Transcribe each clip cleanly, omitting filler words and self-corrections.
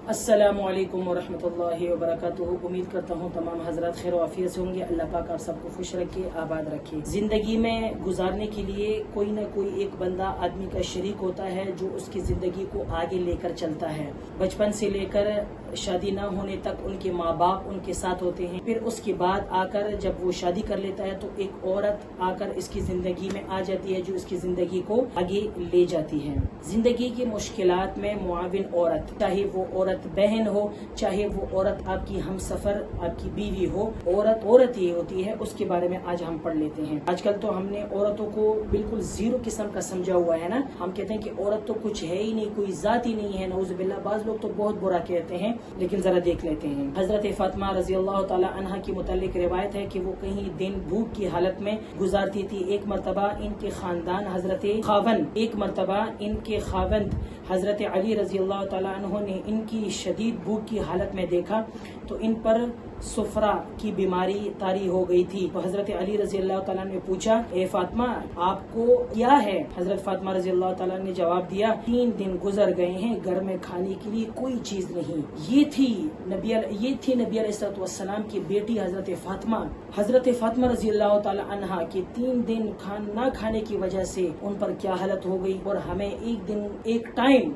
अस्सलामु अलैकुम वरहमतुल्लाहि वबरकातुहू। उम्मीद करता हूँ तमाम हजरत खैर आफियत से होंगे। अल्लाह पाक आप सबको खुश रखे, आबाद रखे। जिंदगी में गुजारने के लिए कोई ना कोई एक बंदा आदमी का शरीक होता है जो उसकी जिंदगी को आगे लेकर चलता है। बचपन से लेकर शादी ना होने तक उनके माँ बाप उनके साथ होते हैं। फिर उसके बाद आकर जब वो शादी कर लेता है तो एक औरत आकर इसकी जिंदगी में आ जाती है जो इसकी जिंदगी को आगे ले जाती है। जिंदगी की मुश्किलात में मुआविन औरत, चाहे वो औरत बहन हो, चाहे वो औरत आपकी हमसफर, आपकी बीवी हो, औरत ये होती है। उसके बारे में आज हम पढ़ लेते हैं। आजकल तो हमने औरतों को बिल्कुल जीरो किस्म का समझा हुआ है ना। हम कहते हैं कि औरत तो कुछ है ही नहीं, कोई जात ही नहीं है, नऊजुबिल्लाह। बाज लोग तो बहुत बुरा कहते हैं, लेकिन जरा देख लेते हैं। हजरत फातिमा रजी अल्लाह ताला अन्हा की मुतालिक रिवायत है कि वो कहीं दिन भूख की हालत में गुजारती थी। एक मरतबा इनके खानदान एक मरतबा इनके खावंद हजरत अली रजी अल्लाह ताला अन्हु ने इनकी शदीद भूख की हालत में देखा तो इन पर सुफरा की बीमारी तारी हो गई थी। तो हजरत अली रजी अल्लाह ताला ने पूछा, ए फातिमा आपको क्या है? हजरत फातिमा रजी अल्लाह ताला ने जवाब दिया, 3 दिन गुजर गए हैं, घर में खाने के लिए कोई चीज नहीं। ये थी नबी अलैहिस्सलाम की बेटी हजरत फातिमा। हजरत फातिमा रजी अल्लाह ताला अन्हा के 3 दिन ना खाने की वजह से उन पर क्या हालत हो गई। और हमें एक टाइम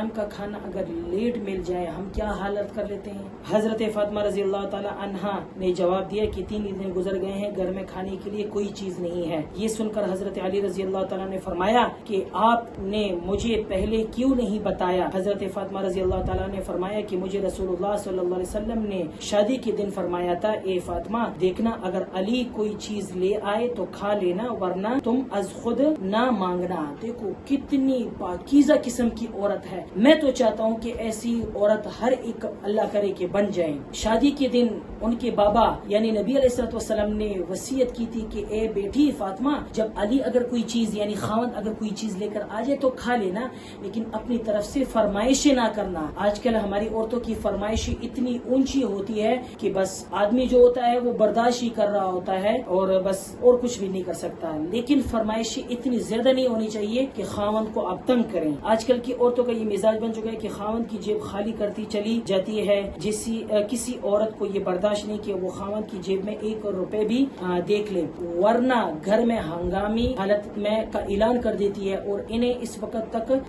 का खाना अगर लेट मिल जाए हम क्या हालत कर लेते हैं। हजरत फातिमा रजी अल्लाह ताला अन्हा ने जवाब दिया कि 3 दिन गुजर गए हैं, घर में खाने के लिए कोई चीज नहीं है। ये सुनकर हजरत अली रजी अल्लाह ताला ने फरमाया कि आपने मुझे पहले क्यों नहीं बताया। हजरत फातिमा रजी अल्लाह ताला ने फरमाया कि मुझे रसूलुल्लाह सल्लल्लाहु अलैहि वसल्लम ने शादी के दिन फरमाया था, ए फातिमा देखना अगर अली कोई चीज ले आए तो खा लेना, वरना तुम अज खुद ना मांगना। देखो कितनी पाकीज़ा किस्म की औरत है। मैं तो चाहता हूँ कि ऐसी औरत हर एक अल्लाह करे कि बन जाए। शादी के दिन उनके बाबा यानी नबी अलैहिस्सलाम ने वसीयत की थी कि ए बेटी फातिमा, जब अली अगर कोई चीज यानी खावंद अगर कोई चीज लेकर आ जाए तो खा लेना, लेकिन अपनी तरफ से फरमाइशें ना करना। आजकल हमारी औरतों की फरमाइशें इतनी ऊंची होती है कि बस आदमी जो होता है वो बर्दाश्त ही कर रहा होता है और बस और कुछ भी नहीं कर सकता। लेकिन फरमाइशें इतनी ज्यादा नहीं होनी चाहिए कि खावंद को आप तंग करें। आजकल की औरतों का ये मिजाज बन चुका है कि खावंद की जेब खाली करती चली जाती है। किसी औरत को ये बर्दाश्त नहीं कि वो खावंद की जेब में 1 रुपए भी देख ले, वरना घर में हंगामी हालत में का ऐलान कर देती है। और इन्हें इस वक्त तक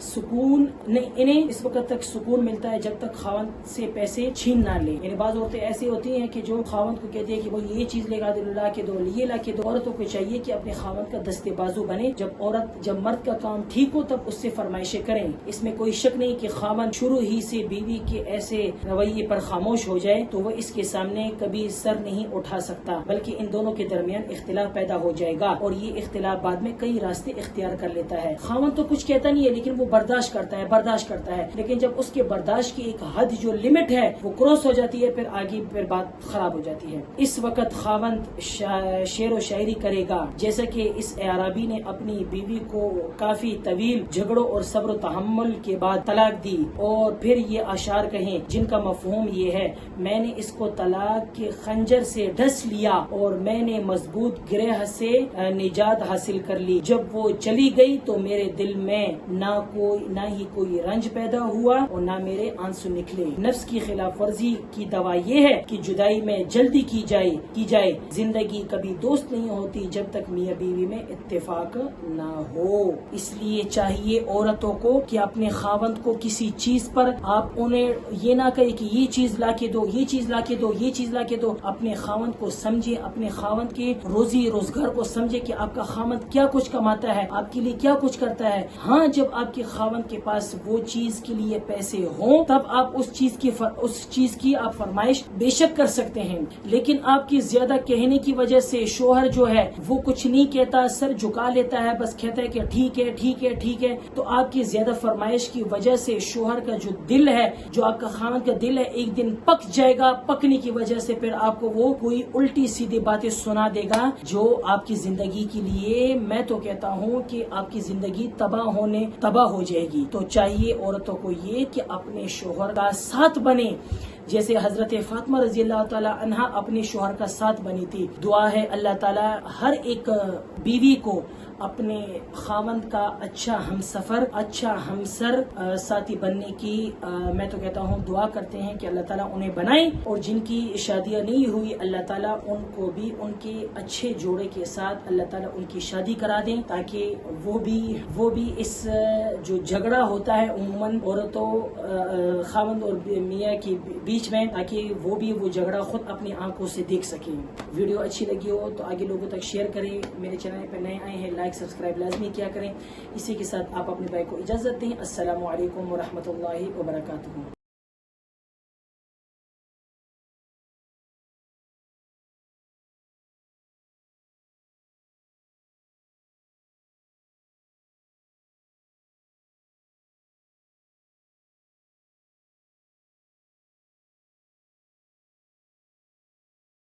सुकून मिलता है जब तक खावंद से पैसे छीन ना ले। यानी बाज औरतें ऐसी होती हैं कि जो खावंद को कहती है कि वो ये चीज ला के दो, ये ला के दो। औरतों को चाहिए कि अपने खावंद का दस्ते बाजू बने। जब मर्द का काम ठीक हो तब उससे फरमाइशें करें। इसमें कोई शक नहीं कि खावंद शुरू ही से बीवी के ऐसे रवैये पर खामोश हो जाए तो वो इसके सामने कभी सर नहीं उठा सकता, बल्कि इन दोनों के दरमियान इख्तिलाफ पैदा हो जाएगा और ये इख्तिलाफ बाद में कई रास्ते इख्तियार कर लेता है। खावंद तो कुछ कहता नहीं है लेकिन वो बर्दाश्त करता है। लेकिन जब उसके बर्दाश्त की एक हद जो लिमिट है वो क्रॉस हो जाती है, फिर बात खराब हो जाती है। इस वक्त खावंद शेर व शायरी करेगा, जैसा कि इस अराबी ने अपनी बीवी को काफी तवील झगड़ों और सब्र तहम्मुल के बाद तलाक दी और फिर ये अशार कहें जिनका मफहूम ये है, मैंने इसको तलाक के खंजर से ढस लिया और मैंने मजबूत गिरह से निजात हासिल कर ली। जब वो चली गई तो मेरे दिल में ना ही कोई रंज पैदा हुआ और ना मेरे आंसू निकले। नफ्स की खिलाफ वर्जी की दवा ये है कि जुदाई में जल्दी की जाए। जिंदगी कभी दोस्त नहीं होती जब तक मियां बीवी में इत्तेफाक ना हो। इसलिए चाहिए औरतों को कि अपने खावंद को किसी चीज पर आप उन्हें ये ना कहे कि ये चीज ला के दो, ये चीज ला के दो। अपने खावंद को समझे, अपने खावंद के रोजी रोजगार को समझे कि आपका खावंद क्या कुछ कमाता है, आपके लिए क्या कुछ करता है। हाँ, जब आपके खावंद के पास वो चीज के लिए पैसे हों तब आप उस चीज की आप फरमाइश बेशक कर सकते हैं। लेकिन आपकी ज्यादा कहने की वजह से शोहर जो है वो कुछ नहीं कहता, सर झुका लेता है, बस कहता है कि ठीक है। तो आपकी ज्यादा फरमाइश की वजह से शोहर का जो दिल है, जो आपका खावंद का दिल है, एक दिन पक जाएगा। पकने की वजह से फिर आपको वो कोई उल्टी सीधी बातें सुना देगा जो आपकी जिंदगी के लिए, मैं तो कहता हूँ कि आपकी जिंदगी तबाह हो जाएगी। तो चाहिए औरतों को ये कि अपने शोहर का साथ बने, جیسے حضرت فاطمہ رضی اللہ تعالی عنہا اپنے شوہر کا ساتھ بنی تھی. دعا ہے اللہ تعالی ہر ایک بیوی کو اپنے خاوند کا اچھا ہم سفر، اچھا ہمسر ساتھی بننے کی میں تو کہتا ہوں دعا کرتے ہیں کہ اللہ تعالیٰ انہیں بنائیں، اور جن کی شادیاں نہیں ہوئی اللہ تعالیٰ ان کو بھی ان کے اچھے جوڑے کے ساتھ اللہ تعالیٰ ان کی شادی کرا دیں، تاکہ وہ بھی اس جو جھگڑا ہوتا ہے عموماً عورتوں خاوند اور میاں کے بیچ میں، تاکہ وہ بھی وہ جھگڑا خود اپنی آنکھوں سے دیکھ سکیں. ویڈیو اچھی لگی ہو تو آگے لوگوں تک شیئر کریں. میرے چینل پہ نئے آئے ہیں لائک سبسکرائب لازمی کیا کریں. اسی کے ساتھ آپ اپنے بھائی کو اجازت دیں. السلام علیکم ورحمۃ اللہ وبرکاتہ.